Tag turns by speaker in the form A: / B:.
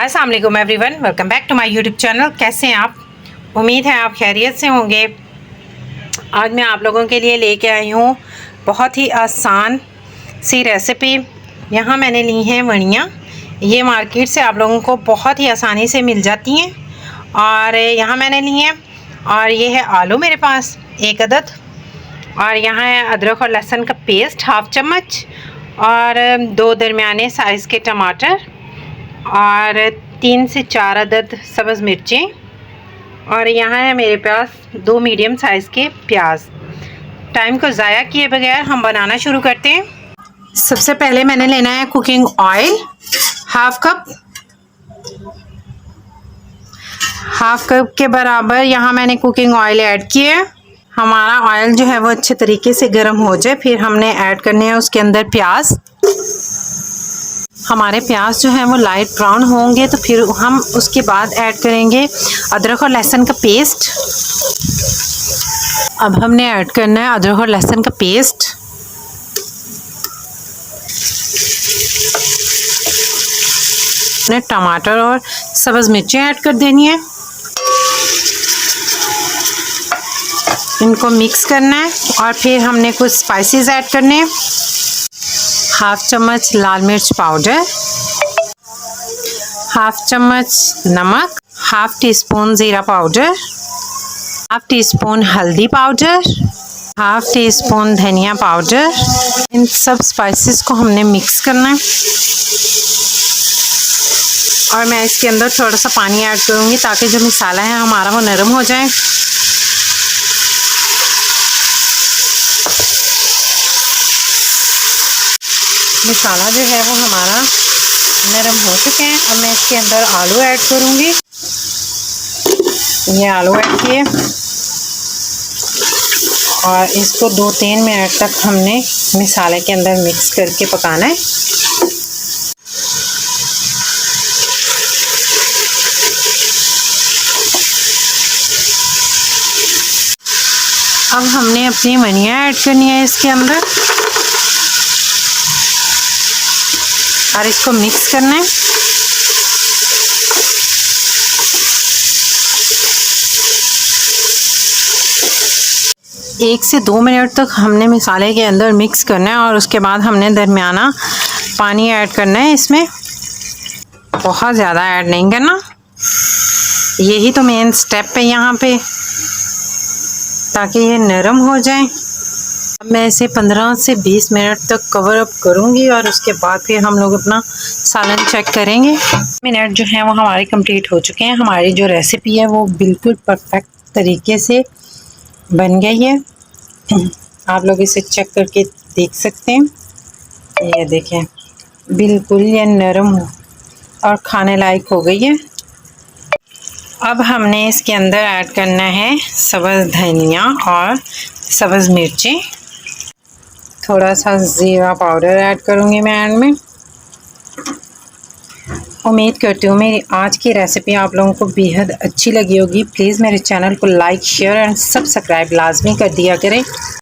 A: अस्सलाम वालेकुम everyone, welcome back to my YouTube channel. कैसे हैं आप? उम्मीद है आप खैरियत से होंगे। आज मैं आप लोगों के लिए लेके आई हूँ बहुत ही आसान सी रेसिपी। यहाँ मैंने ली हैं वड़ियाँ। ये मार्केट से आप लोगों को बहुत ही आसानी से मिल जाती हैं। और यहाँ मैंने ली हैं, और ये है आलू मेरे पास 1 अदद, और यहाँ है अदरक और लहसुन का पेस्ट 1/2 चम्मच, और 2 दरमियाने साइज़ के टमाटर, और 3 से 4 अदद सब्ज़ मिर्चें, और यहाँ है मेरे पास 2 मीडियम साइज़ के प्याज। टाइम को ज़ाया किए बगैर हम बनाना शुरू करते हैं। सबसे पहले मैंने लेना है कुकिंग ऑयल 1/2 कप। 1/2 कप के बराबर यहाँ मैंने कुकिंग ऑयल ऐड किया है। हमारा ऑयल जो है वो अच्छे तरीके से गर्म हो जाए, फिर हमने ऐड करने हैं उसके अंदर प्याज। हमारे प्याज जो है वो लाइट ब्राउन होंगे तो फिर हम उसके बाद ऐड करेंगे अदरक और लहसुन का पेस्ट। अब हमने ऐड करना है अदरक और लहसुन का पेस्ट। टमाटर और सब्ज़ मिर्चें ऐड कर देनी है। इनको मिक्स करना है, और फिर हमने कुछ स्पाइसेस ऐड करने हैं। 1/2 चम्मच लाल मिर्च पाउडर, 1/2 चम्मच नमक, 1/2 टीस्पून ज़ीरा पाउडर, 1/2 टीस्पून हल्दी पाउडर, 1/2 टीस्पून धनिया पाउडर। इन सब स्पाइसेस को हमने मिक्स करना है, और मैं इसके अंदर थोड़ा सा पानी ऐड करूँगी ताकि जो मसाला है हमारा वो नरम हो जाए। मसाला जो है वो हमारा नरम हो चुके हैं। अब मैं इसके अंदर आलू ऐड करूँगी। ये आलू ऐड किए, और इसको 2-3 मिनट तक हमने मसाले के अंदर मिक्स करके पकाना है। अब हमने अपनी वड़ियाँ ऐड करनी है इसके अंदर, और इसको मिक्स करना है। 1 से 2 मिनट तक हमने मसाले के अंदर मिक्स करना है, और उसके बाद हमने दरमियाना पानी ऐड करना है। इसमें बहुत ज़्यादा ऐड नहीं करना। यही तो मेन स्टेप है यहाँ पे, ताकि ये नरम हो जाए। अब मैं इसे 15 से 20 मिनट तक कवर अप करूँगी, और उसके बाद फिर हम लोग अपना सालन चेक करेंगे। मिनट जो हैं वो हमारे कंप्लीट हो चुके हैं। हमारी जो रेसिपी है वो बिल्कुल परफेक्ट तरीके से बन गई है। आप लोग इसे चेक करके देख सकते हैं। ये देखें, बिल्कुल ये नरम और खाने लायक हो गई है। अब हमने इसके अंदर ऐड करना है सब्ज़ धनिया और सब्ज़ मिर्चें। थोड़ा सा ज़ीरा पाउडर ऐड करूँगी मैं एंड में। उम्मीद करती हूँ मेरी आज की रेसिपी आप लोगों को बेहद अच्छी लगी होगी। प्लीज़ मेरे चैनल को लाइक, शेयर एंड सब्सक्राइब लाजमी कर दिया करें।